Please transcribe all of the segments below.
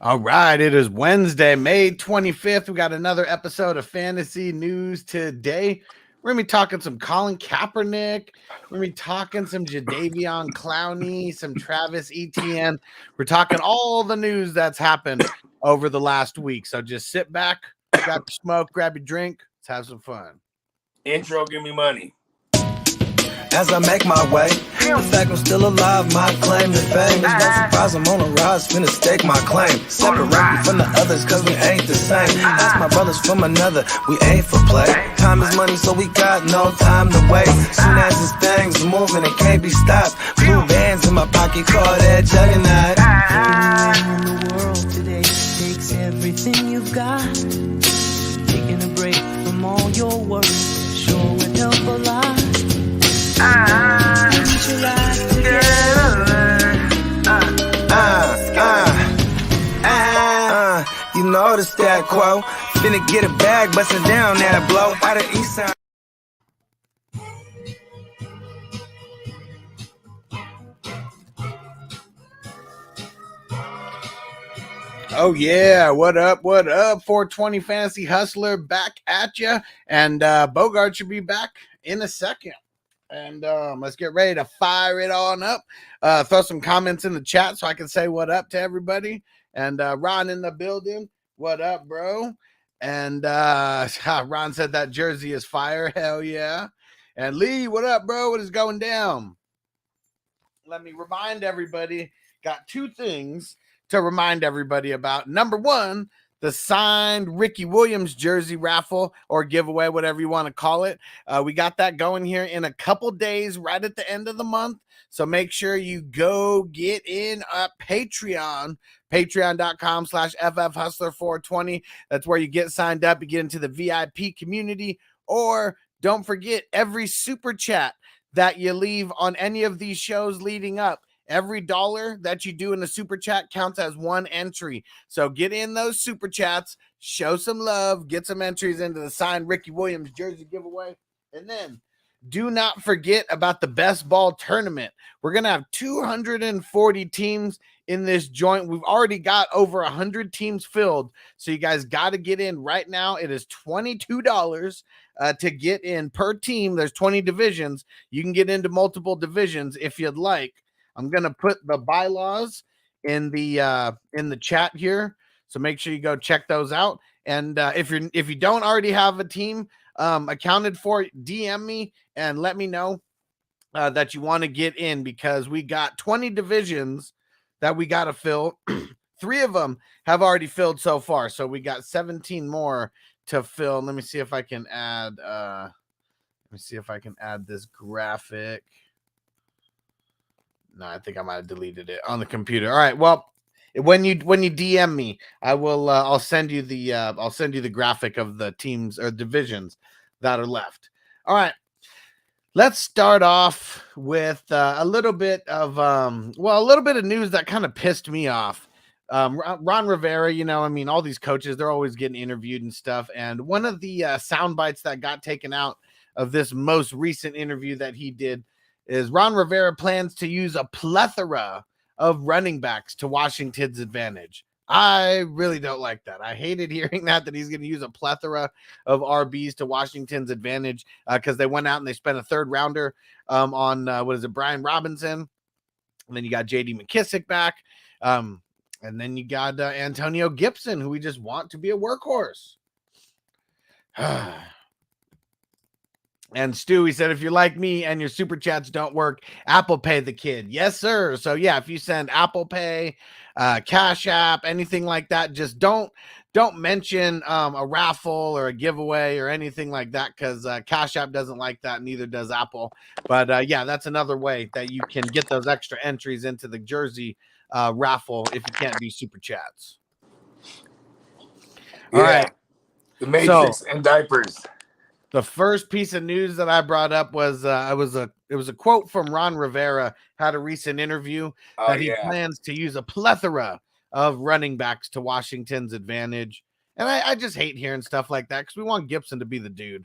All right, it is Wednesday, May 25th. We got another episode of Fantasy News today. We're going to be talking some Colin Kaepernick. We're going to be talking some Jadeveon Clowney, some Travis Etienne. We're talking all the news that's happened over the last week. So just sit back, grab your smoke, grab your drink. Let's have some fun. Intro, give me money. As I make my way, the fact I'm still alive, my claim to fame. It's no surprise I'm on a rise, finna stake my claim. Separate me from the others, cause we ain't the same. Ask my brothers from another, we ain't for play. Time is money, so we got no time to waste. Soon as this thing's moving, it can't be stopped. Blue bands in my pocket, call that juggernaut. Everything in the world today takes everything you've got. Taking a break from all your worries sure would help a lot. You know the stat quo. Finna get a bag, bustin' down that blow. Out of East Side. Oh, yeah. What up? What up? 420 Fantasy Hustler back at you. And Bogard should be back in a second. And let's get ready to fire it on up. Throw some comments in the chat so I can say what up to everybody. And Ron in the building. What up, bro? And Ron said that jersey is fire. Hell yeah. And Lee, what up, bro? What is going down? Let me remind everybody. Got two things to remind everybody about. Number one, the signed Ricky Williams jersey raffle or giveaway, whatever you want to call it. We got that going here in a couple days, right at the end of the month. So make sure you go get in Patreon, patreon.com/FFHustler420. That's where you get signed up. You get into the VIP community. Or don't forget, every super chat that you leave on any of these shows leading up, every dollar that you do in the super chat counts as one entry. So get in those super chats, show some love, get some entries into the signed Ricky Williams jersey giveaway. And then do not forget about the best ball tournament. We're going to have 240 teams in this joint. We've already got over 100 teams filled. So you guys got to get in right now. It is $22 to get in per team. There's 20 divisions. You can get into multiple divisions if you'd like. I'm going to put the bylaws in the chat here. So make sure you go check those out. And if you don't already have a team accounted for, DM me and let me know that you want to get in, because we got 20 divisions that we got to fill. 3 of them have already filled so far. So we got 17 more to fill. Let me see if I can add this graphic. No, I think I might have deleted it on the computer. All right. Well, when you DM me, I will. I'll send you the graphic of the teams or divisions that are left. All right. Let's start off with a little bit of news that kind of pissed me off. Ron Rivera, all these coaches, they're always getting interviewed and stuff. And one of the sound bites that got taken out of this most recent interview that he did is Ron Rivera plans to use a plethora of running backs to Washington's advantage. I really don't like that. I hated hearing that he's going to use a plethora of RBs to Washington's advantage because they went out and they spent a third rounder on, Brian Robinson. And then you got J.D. McKissick back. And then you got Antonio Gibson, who we just want to be a workhorse. And Stu, he said, if you're like me and your super chats don't work, Apple Pay the kid. Yes, sir. So yeah, if you send Apple Pay, Cash App, anything like that, just don't mention a raffle or a giveaway or anything like that, because Cash App doesn't like that. Neither does Apple. But yeah, that's another way that you can get those extra entries into the jersey raffle if you can't do super chats. All right. The Matrix and diapers. The first piece of news that I brought up was it was a quote from Ron Rivera. Had a recent interview that he plans to use a plethora of running backs to Washington's advantage. And I just hate hearing stuff like that because we want Gibson to be the dude.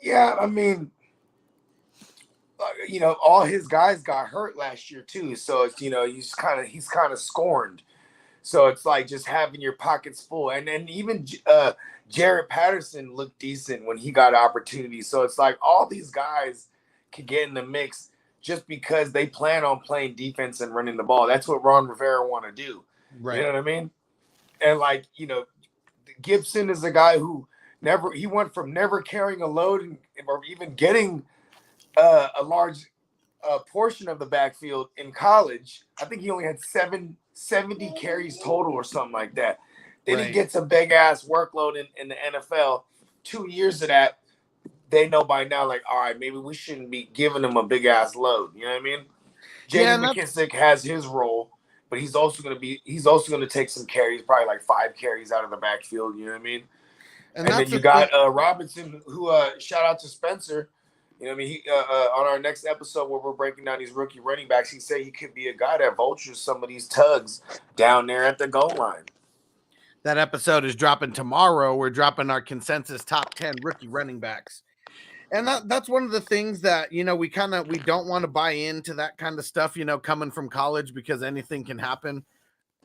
Yeah, I mean, all his guys got hurt last year too, so it's he's kind of scorned. So it's like just having your pockets full. And then even Jared Patterson looked decent when he got opportunities. So it's like all these guys can get in the mix just because they plan on playing defense and running the ball. That's what Ron Rivera want to do. Right. You know what I mean? And like, Gibson is a guy who he went from never carrying a load or even getting a large portion of the backfield in college. I think he only had 70 carries total or something like that. Then he gets a big ass workload in the NFL. 2 years of that, they know by now, like, all right, maybe we shouldn't be giving him a big ass load. You know what I mean? J.D. McKissick has his role, but he's also going to take some carries, probably like 5 carries out of the backfield. You know what I mean? And then you got Robinson, who shout out to Spencer. You know what I mean? He on our next episode where we're breaking down these rookie running backs, he said he could be a guy that vultures some of these tugs down there at the goal line. That episode is dropping tomorrow. We're dropping our consensus top 10 rookie running backs. And that's one of the things that, we don't want to buy into that kind of stuff, coming from college, because anything can happen.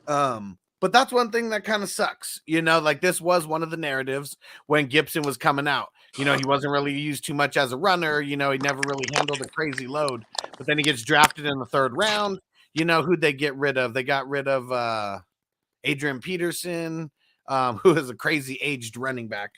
But that's one thing that kind of sucks, like this was one of the narratives when Gibson was coming out. He wasn't really used too much as a runner. He never really handled a crazy load. But then he gets drafted in the 3rd round. Who'd they get rid of? They got rid of Adrian Peterson, who is a crazy aged running back,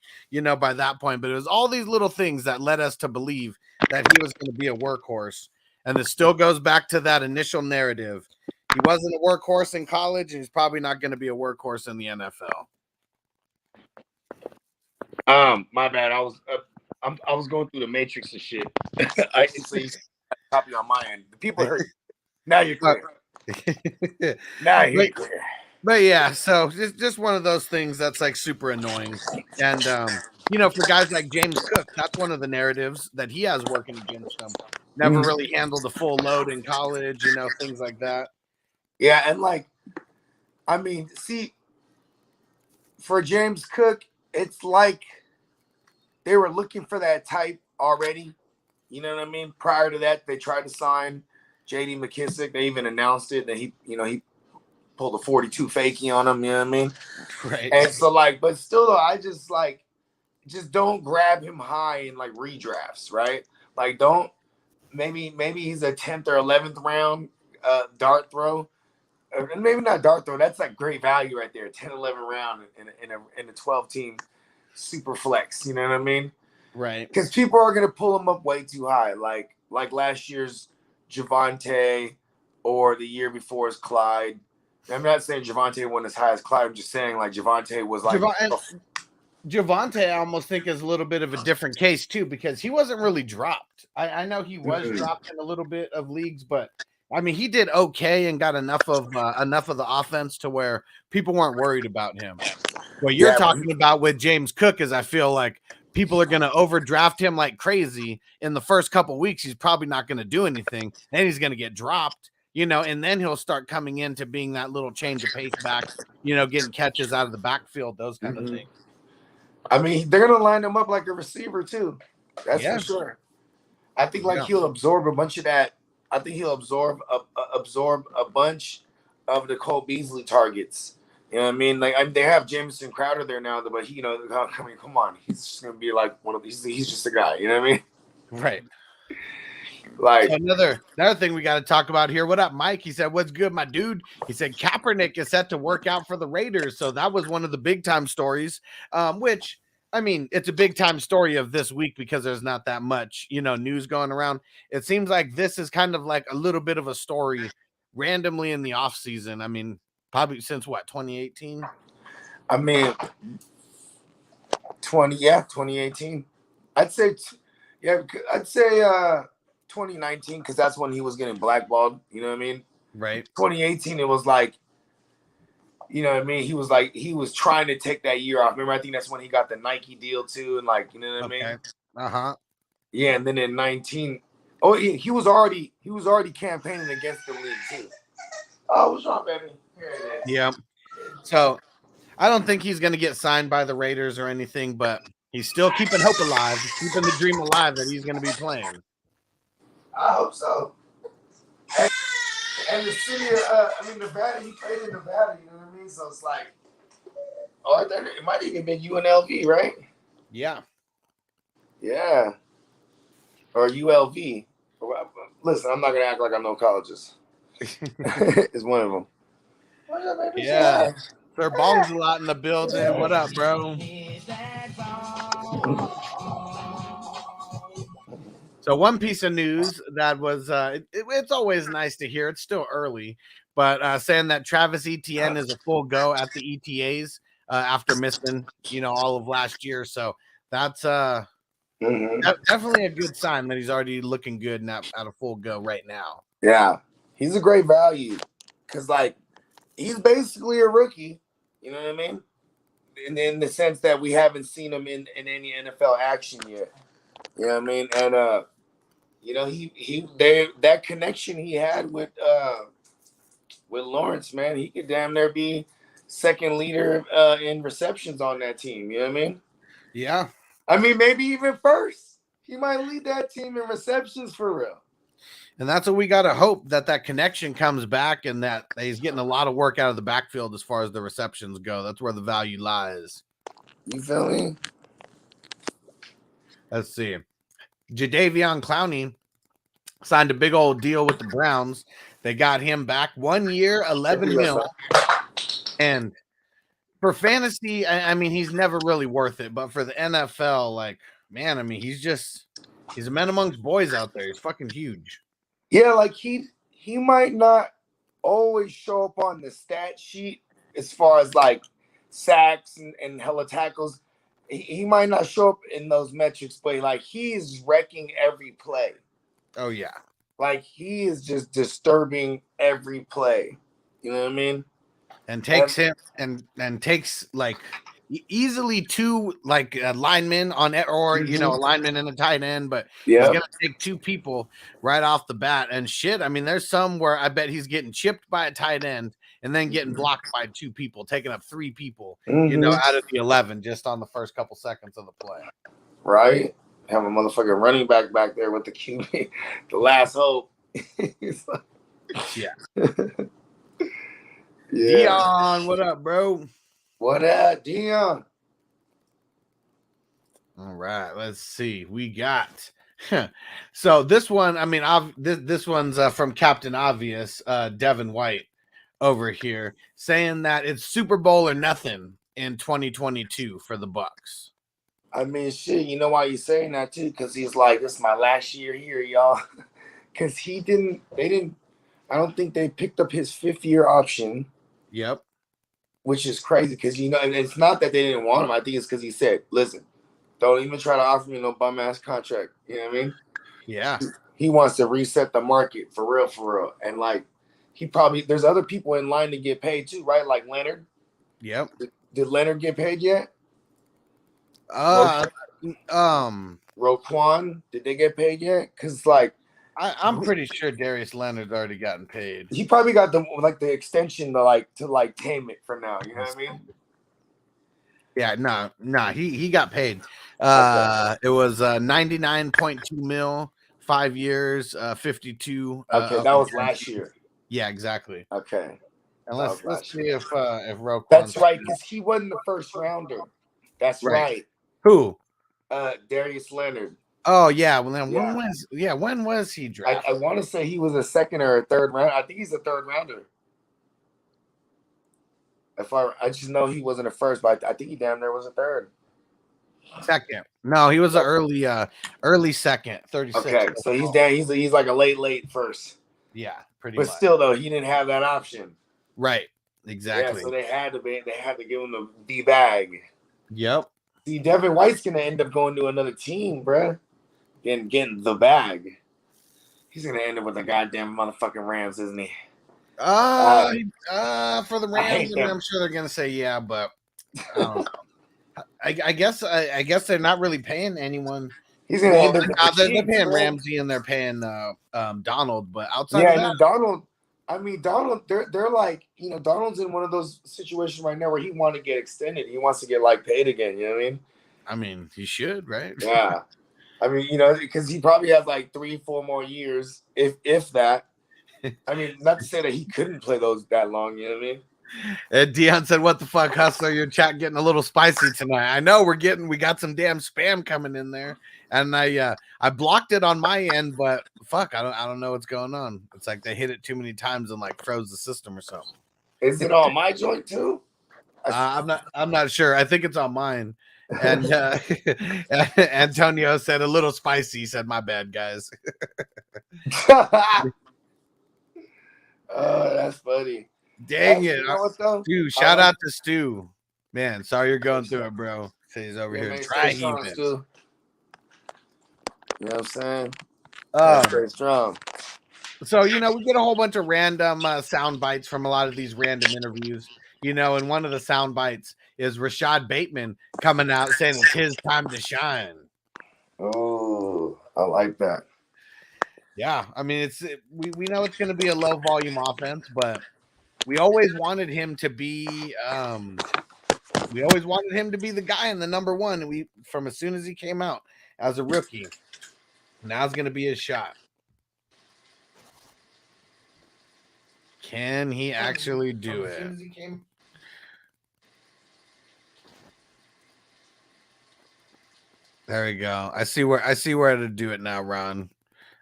by that point. But it was all these little things that led us to believe that he was going to be a workhorse. And it still goes back to that initial narrative. He wasn't a workhorse in college, and he's probably not going to be a workhorse in the NFL. My bad. I was going through the matrix and shit. I can see copy on my end. The people heard. Now you're clear. Now you're clear. But yeah, so just one of those things that's like super annoying. And for guys like James Cook, that's one of the narratives that he has working against him. Never really handled the full load in college, things like that. Yeah, and for James Cook, it's like they were looking for that type already. You know what I mean? Prior to that, they tried to sign J.D. McKissick. They even announced it that he pulled a 42 fakie on him. You know what I mean? Right. And so, but still, though, I just don't grab him high in redrafts, right? Maybe he's a 10th or 11th round dart throw. And maybe not dart throw. That's great value right there. 10, 11 round in a 12-team super flex. You know what I mean? Right. Because people are going to pull him up way too high. Like last year's Javonte or the year before's Clyde. I'm not saying Javonte went as high as Clyde. I'm just saying Javonte was Javonte, I almost think, is a little bit of a different case too, because he wasn't really dropped. I know he was dropped in a little bit of leagues, but he did okay and got enough of the offense to where people weren't worried about him. What you're talking about with James Cook is, I feel like people are going to overdraft him like crazy. In the first couple weeks, he's probably not going to do anything, and he's going to get dropped, and then he'll start coming into being that little change of pace back, getting catches out of the backfield, those kind of things. They're going to line him up like a receiver too. That's for sure. I think he'll absorb a bunch of that. I think he'll absorb a bunch of the Cole Beasley targets. You know what I mean? They have Jamison Crowder there now, but come on, he's just gonna be one of these. He's just a guy. You know what I mean? Right. So another thing we got to talk about here. What up, Mike? He said, "What's good, my dude?" He said Kaepernick is set to work out for the Raiders. So that was one of the big time stories. Which, it's a big time story of this week because there's not that much, news going around. It seems like this is kind of like a little bit of a story randomly in the off season. Probably since 2018. 2018. I'd say 2019, because that's when he was getting blackballed. You know what I mean? Right. 2018, it was you know what I mean? He was trying to take that year off. Remember, I think that's when he got the Nike deal too, and you know what I mean? Uh-huh. Yeah, and then in 19, he was already campaigning against the league too. Oh, what's wrong, baby? Here it is. Yeah. So I don't think he's going to get signed by the Raiders or anything, but he's still keeping hope alive, keeping the dream alive that he's going to be playing. I hope so. And the city of, Nevada, he played in Nevada, you know what I mean? So it's like, it might even be UNLV, right? Yeah. Yeah. Or ULV. Listen, I'm not going to act like I know colleges. It's one of them. What's up, baby? Yeah. Sir Bong's a lot in the building. What up, bro? So one piece of news that was it's always nice to hear. It's still early, but saying that Travis Etienne is a full go at the ETAs after missing, all of last year. So that's definitely a good sign that he's already looking good and at a full go right now. Yeah, he's a great value because he's basically a rookie. You know what I mean? In the sense that we haven't seen him in any NFL action yet. You know what I mean? And that connection he had with Lawrence, man, he could damn near be second leader in receptions on that team. You know what I mean? Yeah. I mean, maybe even first. He might lead that team in receptions for real. And that's what we got to hope, that connection comes back and that he's getting a lot of work out of the backfield as far as the receptions go. That's where the value lies. You feel me? Let's see. Jadeveon Clowney signed a big old deal with the Browns. They got him back 1 year, 11 mil. And for fantasy, I mean, he's never really worth it. But for the NFL, man, I mean, he's a man amongst boys out there. He's fucking huge. Yeah, he might not always show up on the stat sheet as far as sacks and hella tackles. He might not show up in those metrics, but he's wrecking every play. Oh yeah. He is just disturbing every play. You know what I mean? And takes him and takes easily two linemen on it, or a lineman and a tight end, but he's gonna take two people right off the bat. And shit, I mean, there's some where I bet he's getting chipped by a tight end and then getting blocked by two people, taking up three people, out of the 11 just on the first couple seconds of the play. Right? Have a motherfucking running back there with the QB, the last hope. Yeah. Dion, what up, bro? What up, Dion? All right, let's see. We got so this one. I mean, this one's from Captain Obvious, Devin White over here, saying that it's Super Bowl or nothing in 2022 for the Bucks. I mean, shit. You know why he's saying that too? Because he's like, "This is my last year here, y'all." Because they didn't. I don't think they picked up his 5th-year option. Yep. Which is crazy because, and it's not that they didn't want him. I think it's because he said, listen, don't even try to offer me no bum-ass contract. You know what I mean? Yeah. He wants to reset the market for real. And, there's other people in line to get paid too, right? Like Leonard. Yep. Did Leonard get paid yet? Roquan, did they get paid yet? Because, I'm pretty sure Darius Leonard's already gotten paid. He probably got the extension to tame it for now. You know what I mean? Yeah, no, he got paid. It was 99.2 mil, 5 years, 52. Okay, that was last year. Yeah, exactly. Okay. And let's see if Roquan. That's right, because he wasn't the first rounder. That's right. Who? Darius Leonard. Oh yeah, well then when was he drafted? I want to say he was a second or a third round. I think he's a third rounder. I just know he wasn't a first, but I think he damn near was a third. Second. No, he was an early second, 36. Okay, so he's like a late first. Yeah, pretty but much. Still though, he didn't have that option. Right. Exactly. Yeah, so they had to give him the D bag. Yep. See, Devin White's gonna end up going to another team, bruh. And getting the bag. He's gonna end up with the goddamn motherfucking Rams, isn't he? For the Rams, I'm sure they're gonna say yeah, but I don't know. I guess they're not really paying anyone. He's gonna end up. They're paying Ramsey and they're paying Donald, but outside of that, and Donald. I mean, Donald. They're like, Donald's in one of those situations right now where he wants to get extended. He wants to get paid again. You know what I mean? I mean, he should, right? Yeah. I mean, because he probably has 3-4 more years, if that. I mean, not to say that he couldn't play those that long, you know what I mean? And Dion said, "What the fuck, Hustler? Your chat getting a little spicy tonight." I know we got some damn spam coming in there, and I blocked it on my end, but fuck, I don't know what's going on. It's like they hit it too many times and like froze the system or something. Is it on my joint too? I'm not sure. I think it's on mine. And Antonio said a little spicy. He said, "My bad, guys." Oh, that's funny. Dang it, You know what, though? Stu! Shout out to Stu, man. Sorry you're going through it, bro. So he's over here man, trying. stay strong, Stu. You know what I'm saying? That's Very strong. So, we get a whole bunch of random sound bites from a lot of these random interviews, and one of the sound bites is Rashad Bateman coming out saying it's his time to shine. Oh, I like that. Yeah, I mean, we know it's going to be a low volume offense, but we always wanted him to be the guy in the number one. From as soon as he came out as a rookie, now's going to be his shot. Can he actually do it? There we go. I see where to do it now, Ron.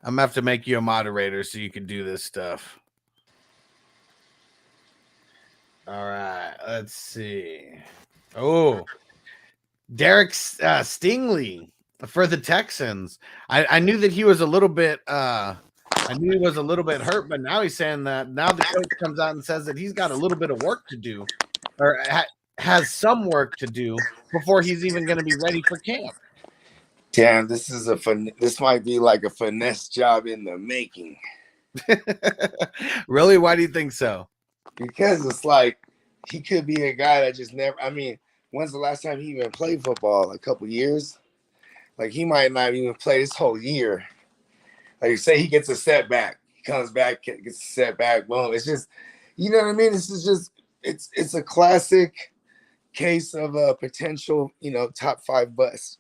I'm gonna have to make you a moderator so you can do this stuff. All right, let's see. Oh, Derek Stingley for the Texans. I knew that he was a little bit hurt, but now he's saying that now the coach comes out and says that he's got a little bit of work to do, or has some work to do before he's even going to be ready for camp. Damn, this might be like a finesse job in the making. Really? Why do you think so? Because it's like he could be a guy that just never. I mean, when's the last time he even played football? A couple years? Like he might not even play this whole year. Like you say, he gets a setback. He comes back, gets a setback. Boom. It's just, you know what I mean? This is just, it's a classic case of a potential, top 5 bust.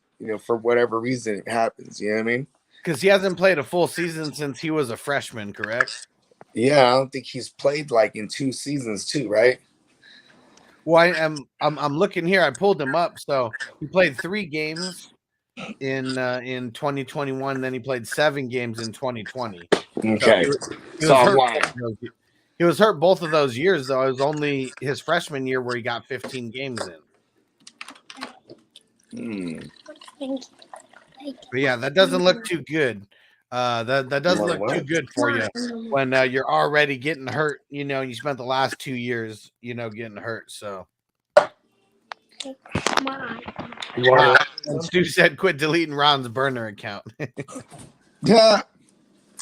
For whatever reason it happens. You know what I mean? Because he hasn't played a full season since he was a freshman, correct? Yeah, I don't think he's played like in 2 seasons too, right? Well, I'm looking here. I pulled him up. So he played 3 games in 2021. Then he played 7 games in 2020. Okay, he was hurt both of those years, though. It was only his freshman year where he got 15 games in. But yeah, that doesn't look too good. That doesn't look too good for you when you're already getting hurt. You spent the last 2 years, getting hurt. So. And Stu said, "Quit deleting Ron's burner account." Yeah,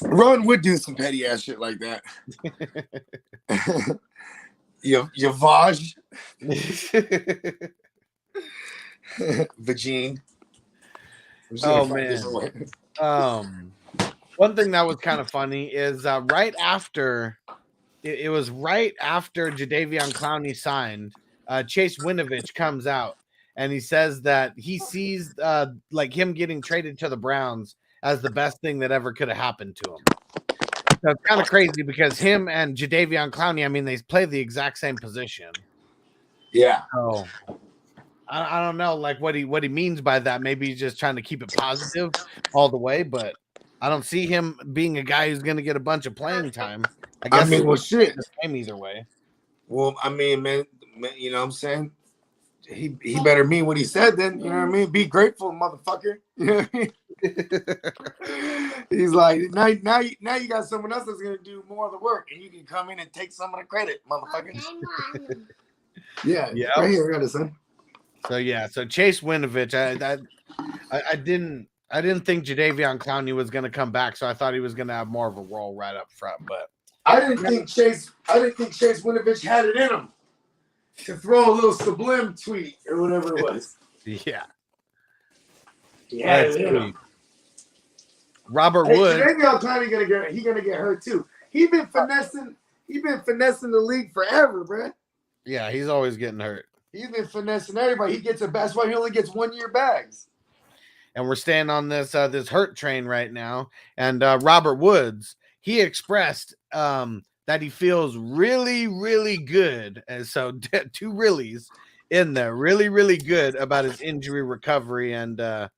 Ron would do some petty ass shit like that. Yavaj. Vagine. Oh man. One thing that was kind of funny is right after Jadeveon Clowney signed, Chase Winovich comes out and he says that he sees like him getting traded to the Browns as the best thing that ever could have happened to him. So it's kind of crazy because him and Jadeveon Clowney, I mean, they play the exact same position. Yeah. So I don't know, like what he means by that. Maybe he's just trying to keep it positive all the way, but I don't see him being a guy who's going to get a bunch of playing time. I guess shit. The same either way. Well, I mean, man, you know what I'm saying? He better mean what he said then. You know what I mean? Be grateful, motherfucker. You know what I mean? He's like, now you got someone else that's gonna do more of the work, and you can come in and take some of the credit, motherfucker. Yeah. Right here, I got it, son. So Chase Winovich, I didn't think Jadeveon Clowney was going to come back, so I thought he was going to have more of a role right up front. But I didn't think Chase Winovich had it in him to throw a little sublime tweet or whatever it was. Yeah. Yeah. Robert Wood. Jadeveon Clowney gonna get hurt too. He's been finessing the league forever, bro. Yeah, he's always getting hurt. He's been finessing everybody. He gets that's why he only gets 1 year bags. And we're staying on this hurt train right now. And Robert Woods he expressed that he feels really, really good. And so 2 reallys in there, really, really good about his injury recovery and how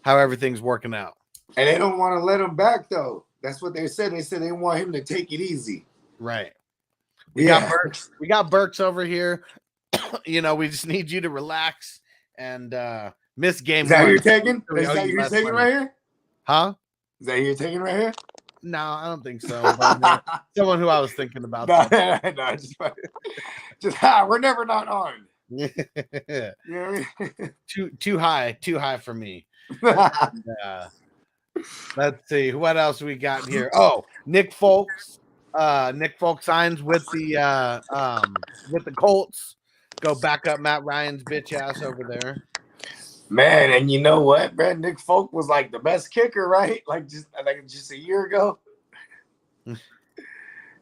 everything's working out. And they don't want to let him back, though. That's what they said. They said they want him to take it easy. Right. We got Burks over here. You know, we just need you to relax and miss game. Is that 1. who you're taking? Really Is that who you're taking right here? Huh? Is that who you're taking right here? No, I don't think so. But, someone who I was thinking about. No, just we're never not on. Yeah. You know what I mean? Too high for me. Let's see what else we got here. Oh, Nick Folks. Nick Folks signs with the Colts. Go back up Matt Ryan's bitch ass over there. Man, and you know what, man? Nick Folk was like the best kicker, right? Like just a year ago.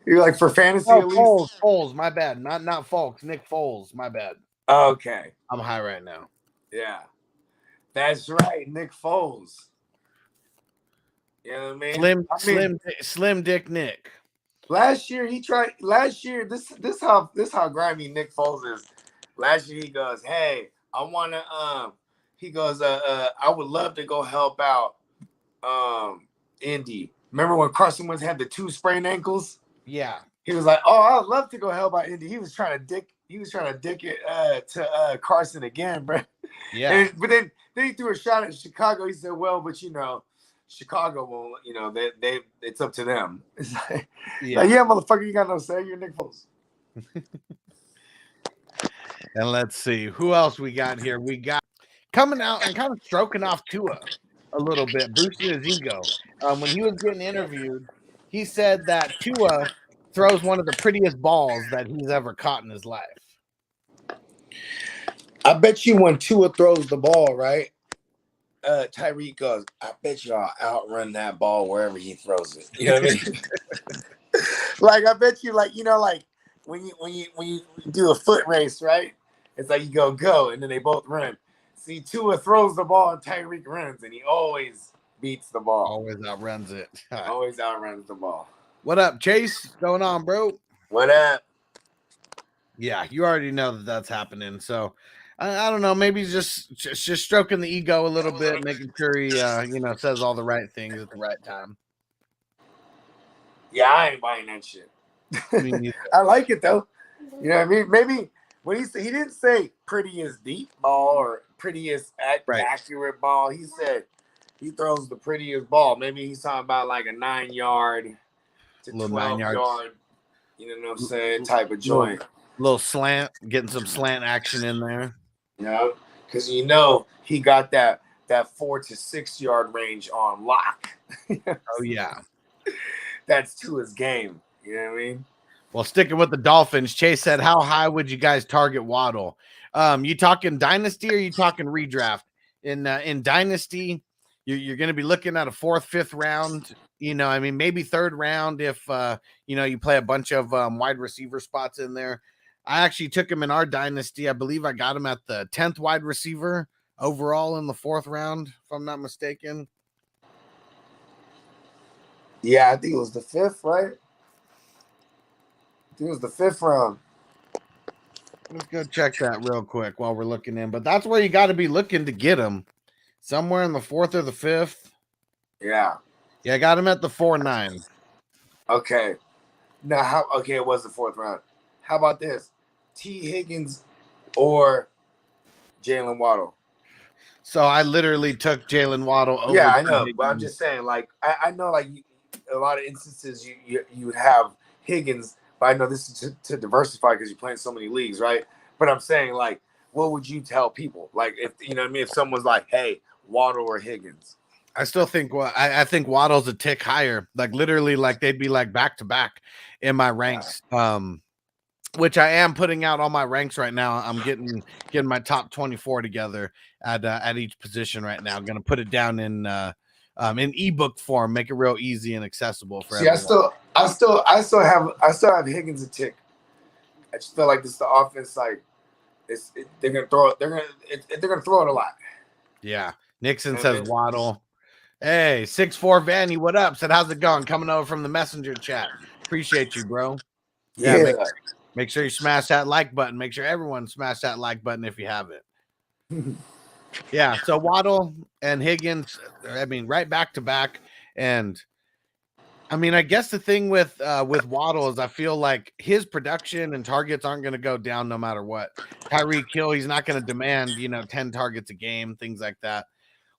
You're like for fantasy at least. Foles, my bad. Not Folks. Nick Foles, my bad. Okay. I'm high right now. Yeah. That's right, Nick Foles. You know what I mean? Slim Dick Nick. Last year, this how grimy Nick Foles is. Last year he goes, hey, I wanna he goes, I would love to go help out Indy. Remember when Carson Wentz had the 2 sprained ankles? Yeah. He was like, oh, I'd love to go help out Indy. He was trying to dick it to Carson again, bro. Yeah. But then he threw a shot at Chicago. He said, well, but Chicago won't, they it's up to them. It's like, yeah, motherfucker, you got no say. You're Nick Foles. And let's see who else we got here. We got coming out and kind of stroking off Tua a little bit, boosting his ego. When he was getting interviewed, he said that Tua throws one of the prettiest balls that he's ever caught in his life. I bet you when Tua throws the ball, right? Tyreek goes, I bet you I'll outrun that ball wherever he throws it. You know what I mean? Like I bet you, like when you do a foot race, right? It's like you go, and then they both run. See, Tua throws the ball and Tyreek runs, and he always beats the ball. Always outruns it. Always outruns the ball. What up, Chase? What's going on, bro? What up? Yeah, you already know that's happening. So I don't know. Maybe just stroking the ego a little bit, making sure he says all the right things at the right time. Yeah, I ain't buying that shit. I like it though. You know what I mean? Maybe when he didn't say prettiest deep ball or prettiest accurate ball. He said he throws the prettiest ball. Maybe he's talking about like a 9-yard to 12-yard. You know what I'm saying? Type of joint. Little slant, getting some slant action in there. Yeah, because he got that 4 to 6 yard range on lock. Oh yeah, that's to his game. You know what I mean? Well, sticking with the Dolphins, Chase said, "How high would you guys target Waddle? You talking dynasty or you talking redraft? In dynasty, you're going to be looking at a 4th, 5th round. Maybe 3rd round if you play a bunch of wide receiver spots in there." I actually took him in our dynasty. I believe I got him at the 10th wide receiver overall in the 4th round, if I'm not mistaken. Yeah, I think it was the 5th, right? I think it was the 5th round. Let's go check that real quick while we're looking in. But that's where you got to be looking to get him. Somewhere in the 4th or the 5th. Yeah. Yeah, I got him at the 4-9. Okay. Now, it was the 4th round. How about this? T. Higgins or Jalen Waddle? So I literally took Jalen Waddle over. Yeah, I know. But I'm just saying, like, I know, like, a lot of instances you would have Higgins, but I know this is to diversify because you're playing so many leagues, right? But I'm saying, like, what would you tell people? Like, if if someone's like, hey, Waddle or Higgins? I still think I think Waddle's a tick higher. Like literally, like they'd be like back to back in my ranks. Which I am putting out all my ranks right now. I'm getting my top 24 together at each position right now. I'm gonna put it down in ebook form, make it real easy and accessible for everyone. I still have Higgins a tick. I just feel like this is the offense. Like they're gonna throw it. They're gonna throw it a lot. Yeah, Nixon says Waddle. Hey, 6'4" Vanny, what up? Said, how's it going? Coming over from the messenger chat. Appreciate you, bro. Yeah, make sure you smash that like button. Make sure everyone smash that like button if you have it. Yeah, so Waddle and Higgins, I mean, right back to back. And I mean, I guess the thing with Waddle is I feel like his production and targets aren't going to go down no matter what. Tyreek Hill, he's not going to demand, 10 targets a game, things like that.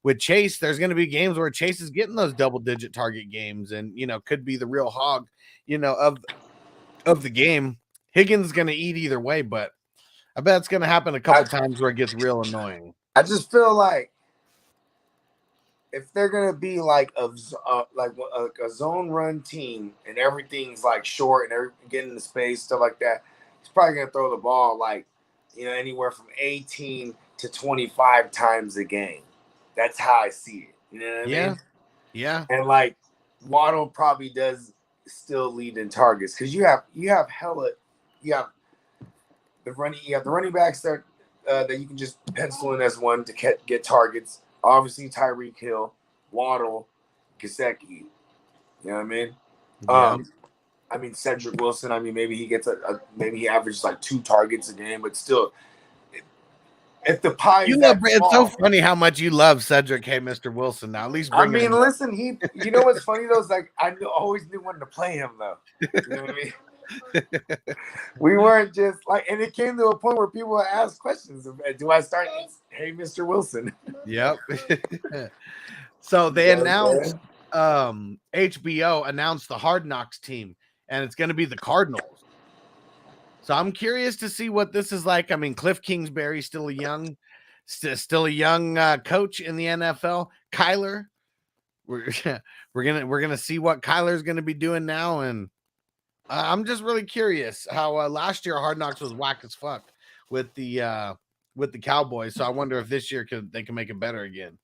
With Chase, there's going to be games where Chase is getting those double-digit target games and, could be the real hog, of the game. Higgins is going to eat either way, but I bet it's going to happen a couple times where it gets real annoying. I just feel like if they're gonna be like a zone run team and everything's like short and getting the space, stuff like that, he's probably gonna throw the ball like anywhere from 18 to 25 times a game. That's how I see it. You know what I mean? Yeah. And like Waddle probably does still lead in targets because you have the running backs that you can just pencil in as one to get targets. Obviously, Tyreek Hill, Waddle, Gesicki. You know what I mean? Yeah. I mean Cedric Wilson. I mean maybe he gets maybe he averages like 2 targets a game, but still, if the pie is it's so funny how much you love Cedric. Hey, Mr. Wilson. Now at least listen, you know what's funny though is like I always knew when to play him though. You know what I mean? We weren't just like, and it came to a point where people would ask questions. Do I start? Hey, Mr. Wilson. Yep. So they announced, HBO announced the Hard Knocks team, and it's going to be the Cardinals. So I'm curious to see what this is like. I mean, Cliff Kingsbury still a young coach in the NFL. Kyler, we're gonna see what Kyler's going to be doing now, and I'm just really curious how last year Hard Knocks was whack as fuck with the Cowboys. So I wonder if this year they can make it better again.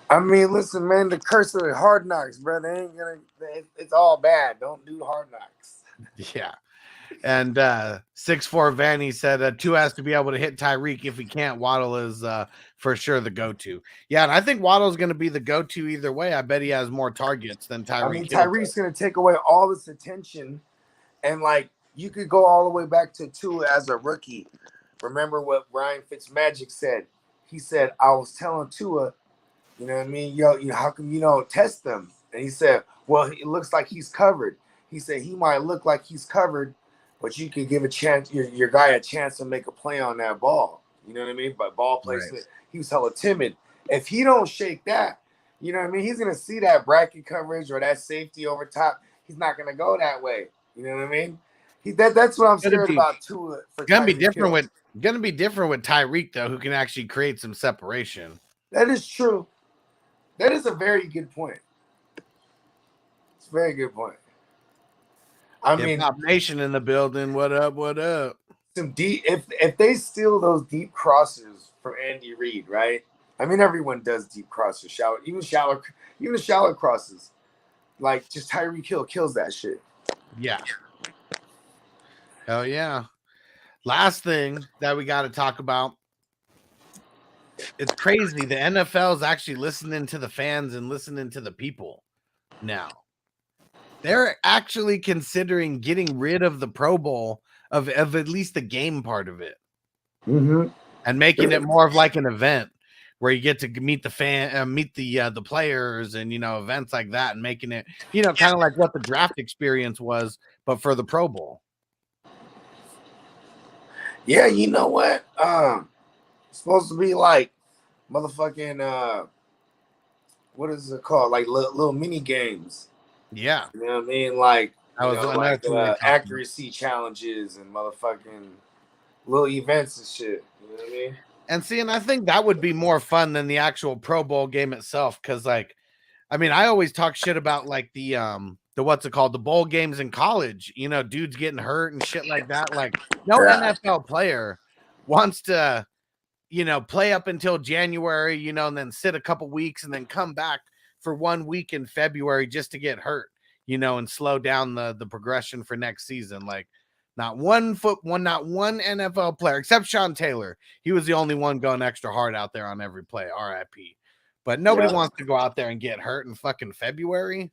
I mean, listen, man, the curse of the Hard Knocks, bro. It's all bad. Don't do Hard Knocks. Yeah. And 6'4" Vanny said 2 has to be able to hit Tyreek. If he can't, Waddle is for sure the go-to. Yeah, and I think Waddle's going to be the go-to either way. I bet he has more targets than Tyreek. I mean, Tyreek's going to take away all this attention. And, like, you could go all the way back to Tua as a rookie. Remember what Ryan Fitzmagic said? He said, I was telling Tua, you know what I mean? How come you don't test them? And he said, well, it looks like he's covered. He said he might look like he's covered, but you can give a chance, your guy a chance to make a play on that ball. You know what I mean? But ball placement, right. He was hella timid. If he don't shake that, you know what I mean? He's going to see that bracket coverage or that safety over top. He's not going to go that way. You know what I mean? That's what I'm scared about too. Gonna be different with Tyreek though, who can actually create some separation. That is true. That is a very good point. It's a very good point. I mean, Top Nation in the building. What up? What up? Some deep. If they steal those deep crosses from Andy Reid, right? I mean, everyone does deep crosses, even shallow crosses. Like just Tyreek Hill kills that shit. Yeah. Hell yeah. Last thing that we got to talk about. It's crazy. The NFL is actually listening to the fans and listening to the people now. They're actually considering getting rid of the Pro Bowl of at least the game part of it, and making it more of like an event where you get to meet the players and events like that, and making it kind of like what the draft experience was, but for the Pro Bowl. Yeah, you know what? It's supposed to be like motherfucking what is it called? Like little mini games. Yeah, you know what I mean. Like accuracy about. Challenges and motherfucking little events and shit. You know what I mean? And I think that would be more fun than the actual Pro Bowl game itself. Because I always talk shit about like the what's it called, the bowl games in college. Dudes getting hurt and shit like that. Like no NFL player wants to play up until January, and then sit a couple weeks and then come back for 1 week in February just to get hurt, and slow down the progression for next season. Like not one NFL player except Sean Taylor. He was the only one going extra hard out there on every play. RIP. But nobody wants to go out there and get hurt in fucking February.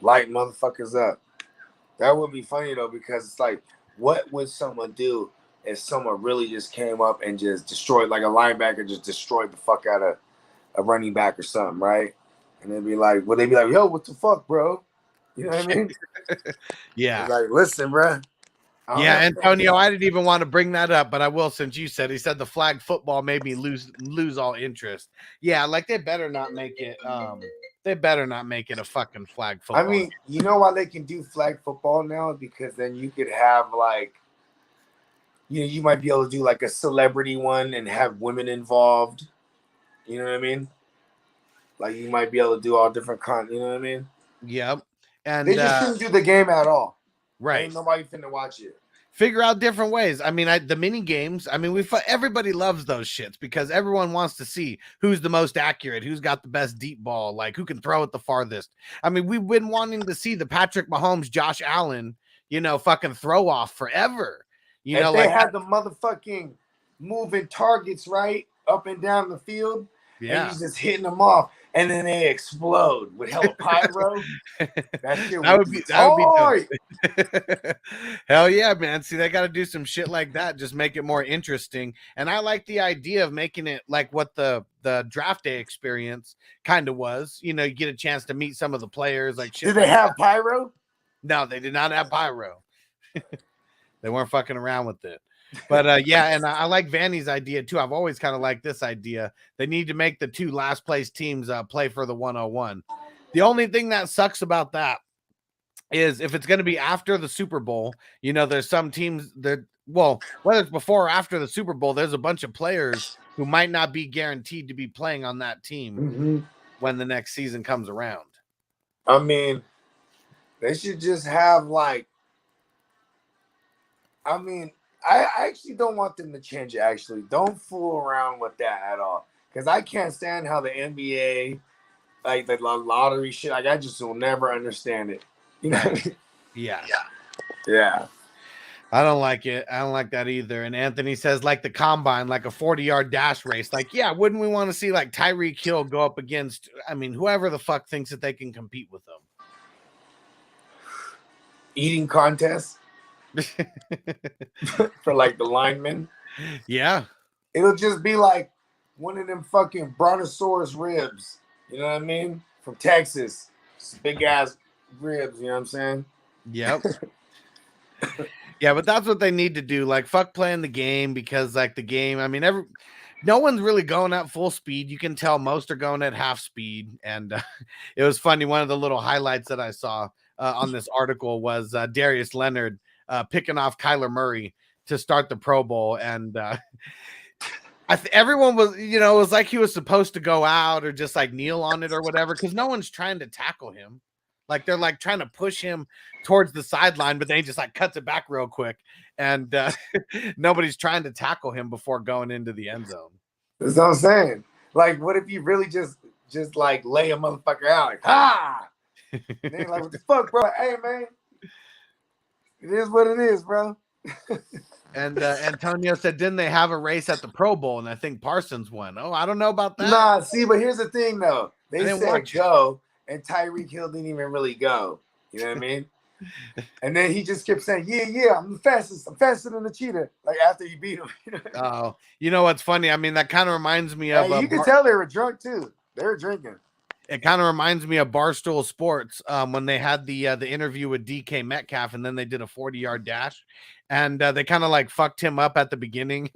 Light motherfuckers up. That would be funny though, because it's like, what would someone do if someone really just came up and just destroyed, like a linebacker just destroyed the fuck out of a running back or something, right? And they'd be like, would they be like, yo, what the fuck, bro? You know what I mean? Yeah. It's like, listen, bro. Yeah, Antonio, I didn't even want to bring that up, but I will since you said. He said the flag football made me lose all interest. Yeah, like they better not make it. They better not make it a fucking flag football. I mean, you know why they can do flag football now? Because then you could have like, you know, you might be able to do like a celebrity one and have women involved. You know what I mean? Like you might be able to do all different you know what I mean? Yep. And they just shouldn't do the game at all. Right. Ain't nobody finna watch it. Figure out different ways. I mean, the mini games. I mean, everybody loves those shits because everyone wants to see who's the most accurate, who's got the best deep ball, like who can throw it the farthest. I mean, we've been wanting to see the Patrick Mahomes, Josh Allen, you know, fucking throw off forever. You know, they like had the motherfucking moving targets right up and down the field. Yeah, and he's just hitting them off, and then they explode with hella pyro. that would be dope. Hell yeah, man. See, they got to do some shit like that, just make it more interesting. And I like the idea of making it like what the draft day experience kind of was. You know, you get a chance to meet some of the players. Like, shit. Did they have pyro? No, they did not have pyro. They weren't fucking around with it. But yeah, and I like Vanny's idea too. I've always kind of liked this idea. They need to make the 2 last place teams play for the 101. The only thing that sucks about that is if it's going to be after the Super Bowl, you know, there's some teams that, well, whether it's before or after the Super Bowl, there's a bunch of players who might not be guaranteed to be playing on that team when the next season comes around. I mean, they should just have like, I mean, I actually don't want them to change it, actually. Don't fool around with that at all. Because I can't stand how the NBA, like the lottery shit, like I just will never understand it. You know what I mean? Yeah. I don't like it. I don't like that either. And Anthony says, like the combine, like a 40-yard dash race. Like, yeah, wouldn't we want to see like Tyreek Hill go up against, I mean, whoever the fuck thinks that they can compete with them? Eating contest for like the linemen. Yeah. It'll just be like one of them fucking brontosaurus ribs. You know what I mean? From Texas. Big ass ribs, you know what I'm saying? Yep. Yeah, but that's what they need to do. Like, fuck playing the game, because like the game, I mean, no one's really going at full speed. You can tell most are going at half speed. And it was funny. One of the little highlights that I saw on this article was Darius Leonard picking off Kyler Murray to start the Pro Bowl. And everyone was, you know, it was like he was supposed to go out or just like kneel on it or whatever, because no one's trying to tackle him. Like they're like trying to push him towards the sideline, but then he just like cuts it back real quick. And nobody's trying to tackle him before going into the end zone. That's what I'm saying. Like, what if you really just like lay a motherfucker out? Like, ha! And they're like, what the fuck, bro? Hey, man. It is what it is, bro. And Antonio said, didn't they have a race at the Pro Bowl? And I think Parsons won. Oh, I don't know about that. Nah, see, but here's the thing, though. They said go, and Tyreek Hill didn't even really go. You know what I mean? And then he just kept saying, yeah, I'm the fastest. I'm faster than the cheetah. Like, after he beat him. Oh, you know what's funny? I mean, that kind of reminds me of... you can tell they were drunk, too. They were drinking. It kind of reminds me of Barstool Sports when they had the interview with DK Metcalf, and then they did a 40-yard dash, and they kind of like fucked him up at the beginning.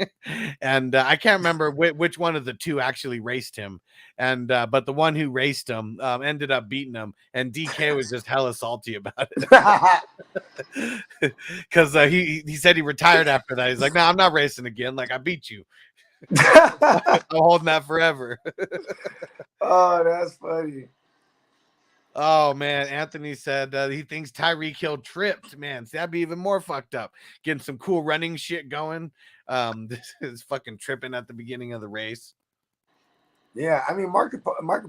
And I can't remember which one of the two actually raced him. And but the one who raced him ended up beating him, and DK was just hella salty about it because he said he retired after that. He's like, no, I'm not racing again. Like, I beat you. I'm holding that forever. Oh, that's funny. Oh man, Anthony said he thinks Tyreek Hill tripped. Man, see, that'd be even more fucked up. Getting some cool running shit going. This is fucking tripping at the beginning of the race. Yeah, I mean, Marcus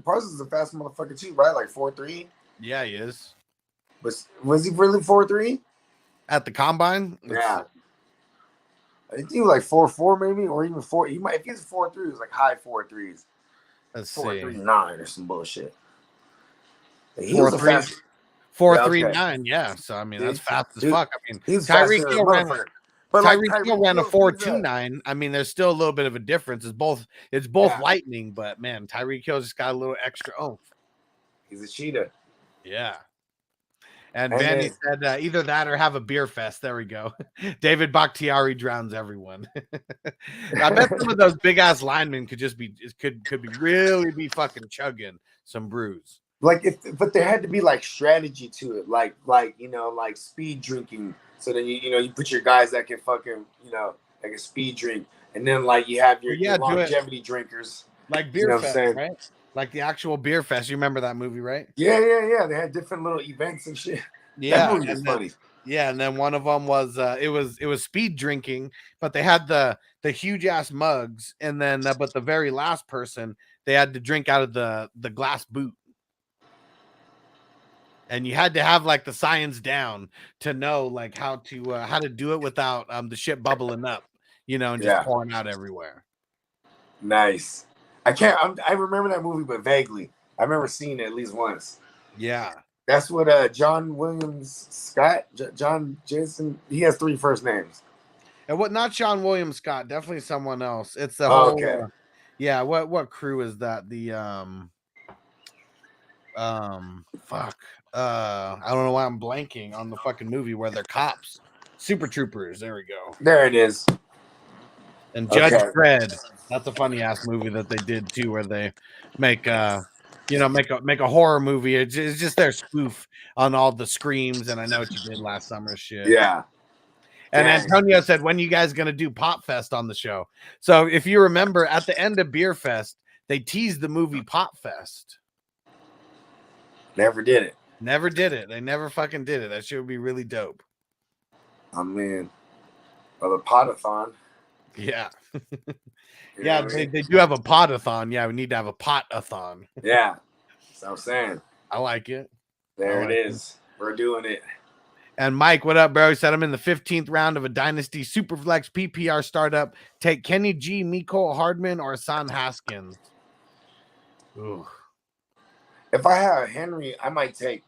Parsons is a fast motherfucker too, right? Like 4.3. Yeah, he is. But was he really 4.3 at the combine? Yeah. I think he was like 4.4 maybe, or even 4. He might, if he's 4.3, it was like high 4.3s. Let's see. 439 or some bullshit. He Four was a three fast. 439. Yeah. So I mean, that's fast as fuck. I mean, He's faster Tyreek than a Hill ran. motherfucker. But like Tyreek Hill ran a Hill, 429. I mean, there's still a little bit of a difference. It's both Yeah. lightning, but man, Tyreek Hill just got a little extra oomph. He's a cheetah. Yeah. And Vanny said either that or have a beer fest. There we go. David Bakhtiari drowns everyone. I bet some of those big ass linemen could really be fucking chugging some brews. Like but there had to be like strategy to it, like like speed drinking. So then you put your guys that can fucking like a speed drink, and then like you have your longevity drinkers, like beer fest, right? Like the actual beer fest. You remember that movie, right? Yeah. They had different little events and shit. Yeah, that movie was funny. Yeah, and then one of them was it was speed drinking, but they had the huge ass mugs, and then but the very last person they had to drink out of the glass boot. And you had to have like the science down to know like how to do it without the shit bubbling up, and just pouring out everywhere. Nice. I remember that movie, but vaguely. I remember seeing it at least once. Yeah. That's what John Williams Scott, John Jason. He has 3 first names. And not John Williams Scott, definitely someone else. It's the whole. Okay. Yeah. What crew is that? The fuck. I don't know why I'm blanking on the fucking movie where they're cops. Super Troopers. There we go. There it is. And Judge Dredd. That's a funny ass movie that they did too, where they make make a horror movie. It's just their spoof on all the screams. And I Know What You Did Last Summer shit. Yeah. And Antonio said, when you guys going to do Pop Fest on the show? So if you remember at the end of Beer Fest, they teased the movie Pop Fest. Never did it. Never did it. They never fucking did it. That shit would be really dope. Oh man. Well, the potathon. Yeah. Yeah, they do have a potathon. Yeah, we need to have a potathon. Yeah. That's what I'm saying. I like it. There it is. We're doing it. And Mike, what up, bro? He said I'm in the 15th round of a Dynasty Superflex PPR startup. Take Kenny G, Mecole Hardman, or Hassan Haskins. Ooh. If I have Henry, I might take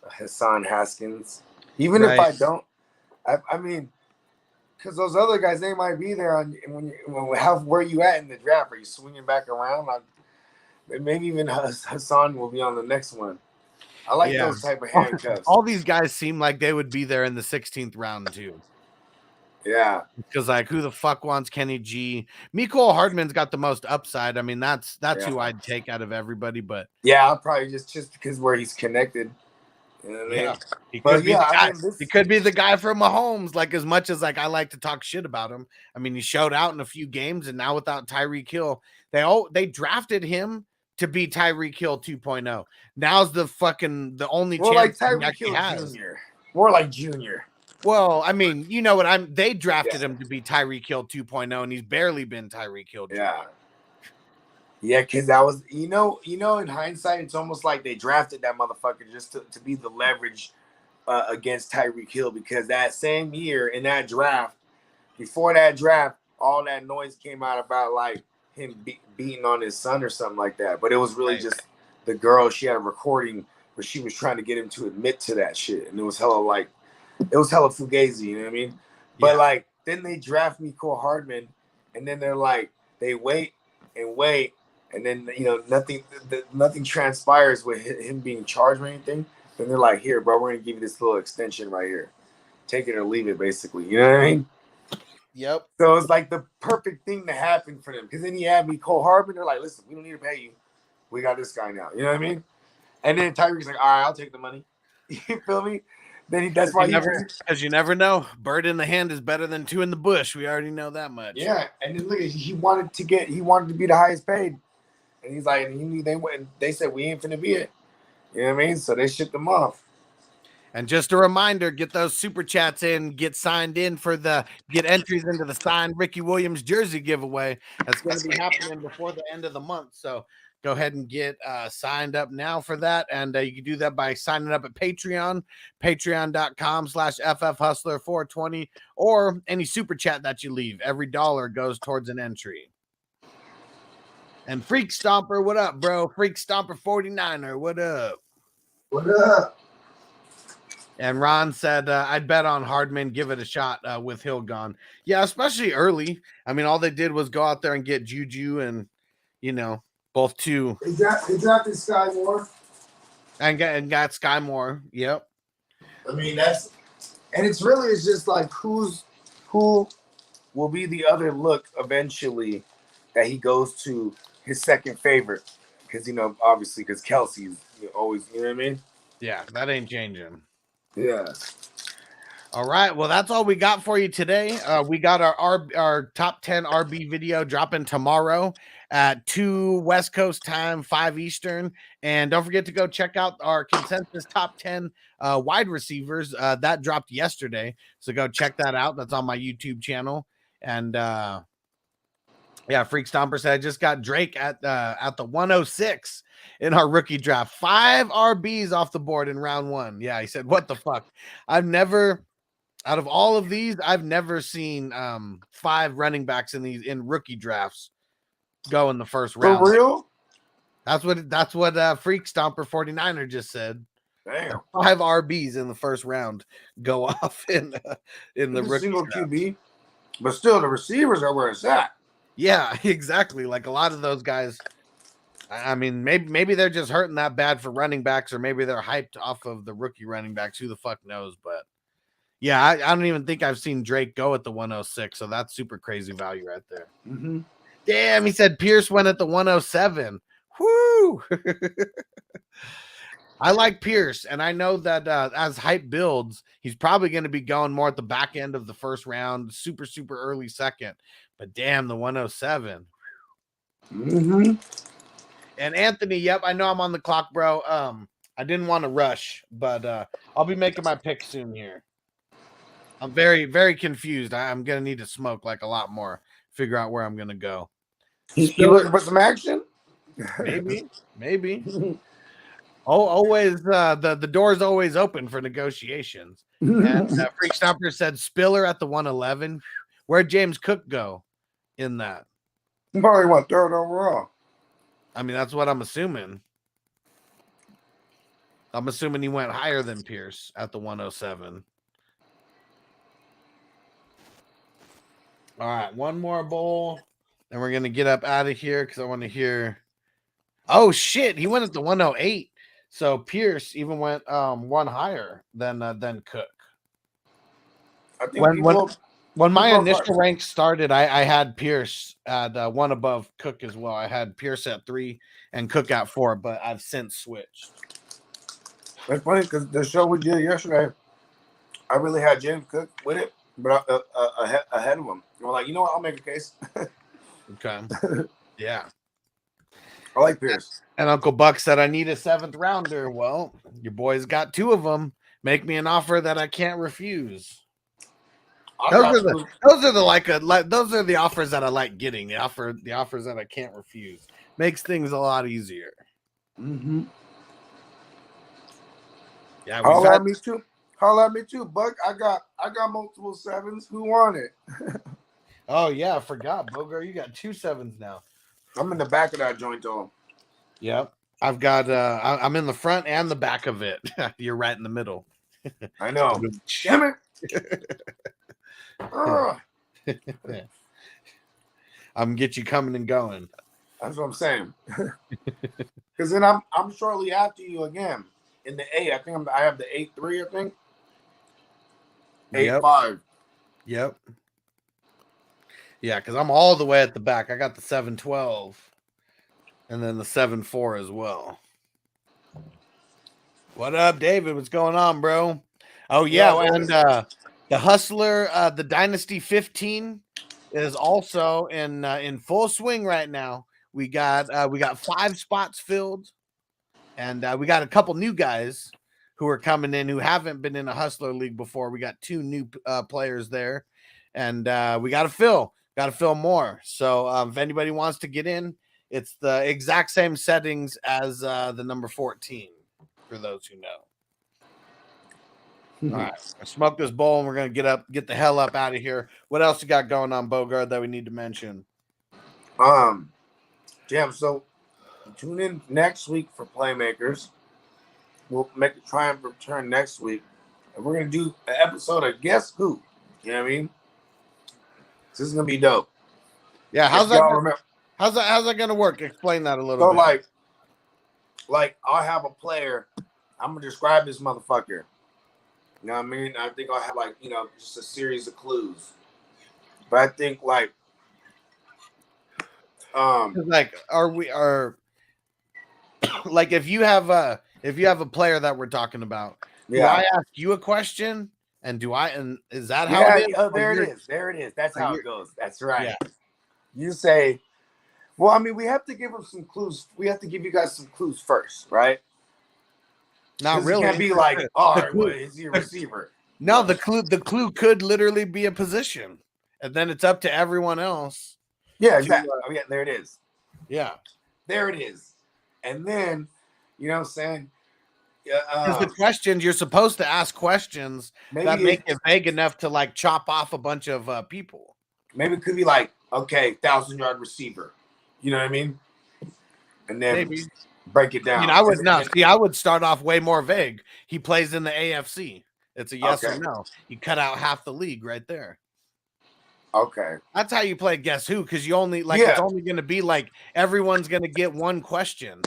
Hassan Haskins. Even if I don't, I mean, because those other guys, they might be there where you at in the draft. Are you swinging back around? Maybe even Hassan will be on the next one. I like those type of handcuffs. All these guys seem like they would be there in the 16th round too. Yeah. Because like who the fuck wants Kenny G? Mecole Hardman's got the most upside. I mean, that's who I'd take out of everybody, but yeah, I'll probably just because where he's connected. You know what I mean? He could be the guy from Mahomes, like as much as like I like to talk shit about him. I mean, he showed out in a few games, and now without Tyreek Hill, they drafted him to be Tyreek Hill 2.0. Now's the only chance like Tyreek Hill has. Jr. More like Junior. Well, I mean, you know what they drafted him to be Tyreek Hill 2.0, and he's barely been Tyreek Hill 2.0. Yeah. Yeah, because that was, in hindsight, it's almost like they drafted that motherfucker just to be the leverage against Tyreek Hill, because that same year in that draft, before that draft, all that noise came out about like him beating on his son or something like that. But it was really just the girl. She had a recording where she was trying to get him to admit to that shit, and it was hella fugazi, you know what I mean? But like then they draft Mecole Hardman, and then they're like they wait, and then nothing transpires with him being charged or anything. Then they're like, here, bro, we're gonna give you this little extension right here. Take it or leave it, basically. You know what I mean? Yep. So it's like the perfect thing to happen for them. Because then you have Mecole Hardman, they're like, listen, we don't need to pay you. We got this guy now. You know what I mean? And then Tyreek's like, all right, I'll take the money. You feel me? Then because you never know. Bird in the hand is better than 2 in the bush. We already know that much. Yeah, and then look, he wanted to be the highest paid, and he's like, he knew they said we ain't finna be it. You know what I mean? So they shipped him off. And just a reminder, get those super chats in, get signed in get entries into the signed Ricky Williams jersey giveaway. That's going to be happening before the end of the month. So go ahead and get signed up now for that. And you can do that by signing up at Patreon, patreon.com/FFHustler420, or any super chat that you leave. Every dollar goes towards an entry. And Freak Stomper, what up, bro? Freak Stomper 49er, what up? What up? And Ron said, I'd bet on Hardman, give it a shot with Hill gone. Yeah, especially early. I mean, all they did was go out there and get Juju and, both two. Exactly, Sky Moore. And got Sky Moore. Yep. I mean, it's just like who will be the other look eventually that he goes to his second favorite. Because, obviously, because Kelsey's always, you know what I mean? Yeah, that ain't changing. Yeah. All right. Well, that's all we got for you today. We got our top 10 RB video dropping tomorrow at 2 West Coast time, 5 Eastern. And don't forget to go check out our consensus top 10 wide receivers. That dropped yesterday. So go check that out. That's on my YouTube channel. And Freak Stomper said I just got Drake at the 106 in our rookie draft. 5 RBs off the board in round 1. Yeah, he said, what the fuck? Out of all of these, I've never seen 5 running backs in rookie drafts go in the first round. For real? That's what Freak Stomper 49er just said. Damn. 5 RBs in the first round go off in the rookie single draft. QB, but still the receivers are where it's at. Yeah, exactly. Like a lot of those guys. I mean, maybe they're just hurting that bad for running backs, or maybe they're hyped off of the rookie running backs. Who the fuck knows? But yeah, I don't even think I've seen Drake go at the 106, so that's super crazy value right there. Mm-hmm. Damn, he said Pierce went at the 107. Whoo! I like Pierce, and I know that as hype builds, he's probably going to be going more at the back end of the first round, super, super early second. But damn, the 107. Mm-hmm. And Anthony, yep, I know I'm on the clock, bro. I didn't want to rush, but I'll be making my pick soon here. I'm very, very confused. I'm going to need to smoke like a lot more, figure out where I'm going to go. You looking for some action? Maybe. Oh, always the door's always open for negotiations. And Freak Stomper said Spiller at the 111. Where'd James Cook go in that? He probably went third overall. I mean, that's what I'm assuming. I'm assuming he went higher than Pierce at the 107. All right, one more bowl, and we're gonna get up out of here because I want to hear. Oh shit, he went at the 108. So Pierce even went one higher than Cook. I think when my initial rank started, I had Pierce at one above Cook as well. I had Pierce at 3 and Cook at 4, but I've since switched. It's funny because the show we did yesterday, I really had James Cook with it, but ahead of him. We're like, you know what? I'll make a case. Okay. Yeah. I like Pierce. And Uncle Buck said, I need a 7th rounder. Well, your boy's got 2 of them. Make me an offer that I can't refuse. Those are the offers that I like getting. The offers that I can't refuse. Makes things a lot easier. Mm-hmm. Yeah. Holla at me too, Buck. I got multiple 7s. Who want it? Oh yeah, I forgot, Bogard. You got 2 7s now. I'm in the back of that joint though. Yep. I've got I'm in the front and the back of it. You're right in the middle. I know. Damn it. I'm gonna get you coming and going. That's what I'm saying. Because then I'm shortly after you again in the 8. I think I have the 8-3. I think 8-5. Yep. Yeah, because I'm all the way at the back. I got the 7-12, and then the 7-4 as well. What up, David? What's going on, bro? Oh yeah, and the Hustler, the Dynasty 15 is also in full swing right now. We got 5 spots filled, and we got a couple new guys who are coming in who haven't been in a Hustler league before. We got 2 new players there, and we got to fill more. So if anybody wants to get in, it's the exact same settings as the number 14 for those who know. All right, I smoked this bowl, and we're gonna get the hell up out of here. What else you got going on, Bogard, that we need to mention? Jam. So tune in next week for Playmakers. We'll try and return next week. And we're gonna do an episode of Guess Who. You know what I mean? This is gonna be dope. Yeah, how's that gonna work? Explain that a little bit. Like I'll have a player. I'm gonna describe this motherfucker. You know what I mean? I think I'll have just a series of clues. But I think like like if you have a player that we're talking about, do I ask you a question? And is that how it is? Oh, there it is. That's how it goes. That's right. Yeah. You say, well, I mean, we have to give them some clues. We have to give you guys some clues first, right? Not really. It can't be like, is he a receiver? No, the clue could literally be a position, and then it's up to everyone else. Yeah, exactly. There it is. Yeah, there it is. And then, you know what I'm saying? Because the questions, you're supposed to ask questions that make it vague enough to like chop off a bunch of people. Maybe it could be like, okay, 1,000-yard receiver. You know what I mean? And then break it down. I would not. See, I would start off way more vague. He plays in the AFC. It's a yes or no. You cut out half the league right there. Okay. That's how you play Guess Who, because you only it's only going to be like everyone's going to get one question.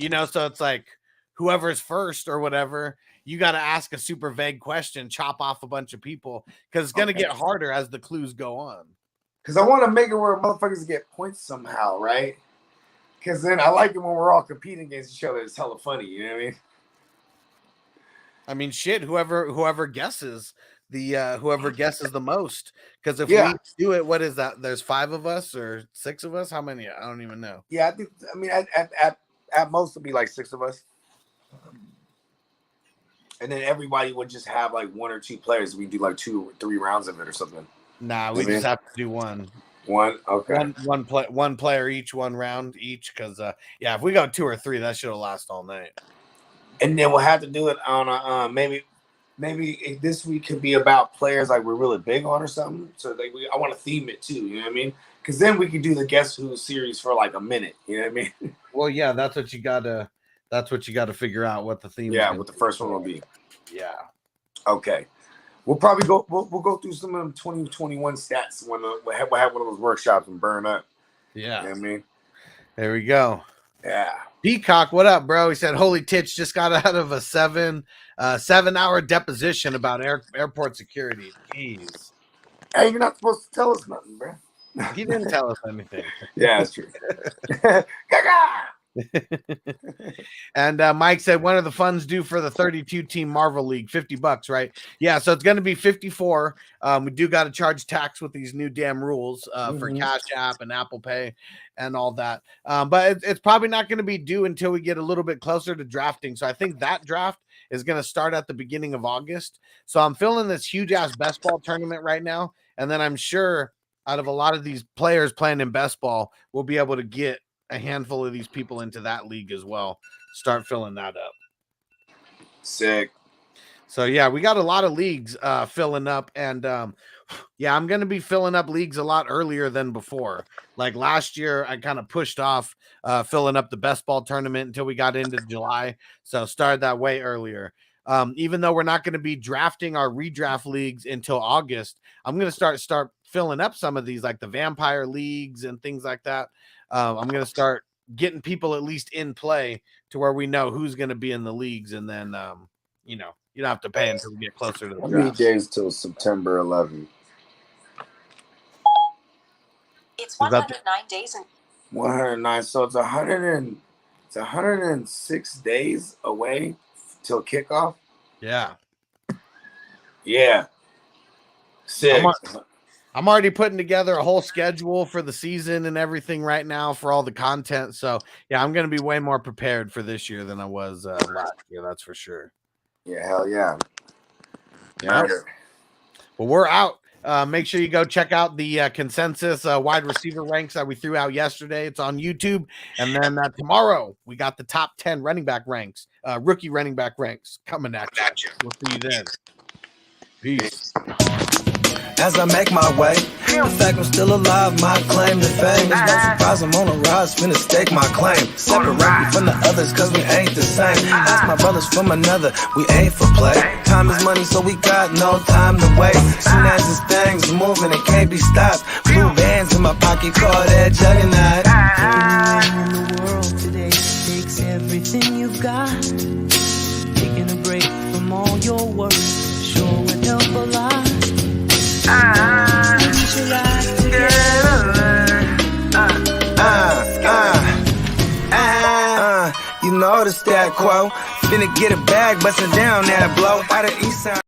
So it's like whoever's first or whatever, you got to ask a super vague question, chop off a bunch of people, because it's going to get harder as the clues go on. Because I want to make it where motherfuckers get points somehow, right? Because then I like it when we're all competing against each other. It's hella funny, you know what I mean? I mean, shit, whoever guesses the most. Because if we do it, what is that? There's 5 of us or 6 of us? How many? I don't even know. Yeah, I mean, at most it'll be like 6 of us. And then everybody would just have like 1 or 2 players. We do like 2 or 3 rounds of it or something. Nah, we just have to do one. One, okay. One player each, 1 round each. Because if we go 2 or 3, that should last all night. And then we'll have to do it on a maybe this week could be about players like we're really big on or something. So I want to theme it too. You know what I mean? Because then we can do the Guess Who series for like a minute. You know what I mean? Well, yeah, that's what you gotta figure out what the theme. Yeah, what the first one will be. Yeah. Okay. We'll probably go. We'll go through some of them 2021 stats when we'll have one of those workshops and burn up. Yeah. You know what I mean? There we go. Yeah. Peacock, what up, bro? He said, "Holy tits, just got out of a 7-hour deposition about airport security." Jeez. Hey, you're not supposed to tell us nothing, bro. He didn't tell us anything. Yeah, that's true. And Mike said, "When are the funds due for the 32-team Marvel League? $50, right?" Yeah, so it's going to be 54. We do got to charge tax with these new damn rules for Cash App and Apple Pay and all that. But it's probably not going to be due until we get a little bit closer to drafting. So I think that draft is going to start at the beginning of August. So I'm filling this huge ass best ball tournament right now, and then I'm sure out of a lot of these players playing in best ball, we'll be able to get a handful of these people into that league as well. Start filling that up. Sick. So yeah, we got a lot of leagues filling up, and I'm going to be filling up leagues a lot earlier than before. Like last year, I kind of pushed off filling up the best ball tournament until we got into July. So started that way earlier. Even though we're not going to be drafting our redraft leagues until August, I'm going to start filling up some of these, like the vampire leagues and things like that. I'm going to start getting people at least in play to where we know who's going to be in the leagues. And then, you don't have to pay until we get closer to the draft. How many days till September 11th? It's 109 days. 109. So it's 106 days away till kickoff. Yeah. Yeah. Sick. I'm already putting together a whole schedule for the season and everything right now for all the content. So yeah, I'm going to be way more prepared for this year than I was last year. That's for sure. Yeah. Hell yeah. Yeah. Well, we're out. Make sure you go check out the consensus wide receiver ranks that we threw out yesterday. It's on YouTube. And then tomorrow we got the top 10 running back ranks, rookie running back ranks coming at you. We'll see you then. Peace. as I make my way. The fact I'm still alive, my claim to fame. It's no surprise I'm on a rise, finna stake my claim. Separate me from the others, cause we ain't the same. Ask my brothers from another, we ain't for play. Time is money, so we got no time to waste. Soon as this thing's moving, it can't be stopped. Blue bands in my pocket, call that juggernaut. In the world today takes everything you've got. Taking a break from all your worries sure would help a lot. Put your life together. You know the stat quo. Finna get a bag, bustin' down that blow. Out of East Side.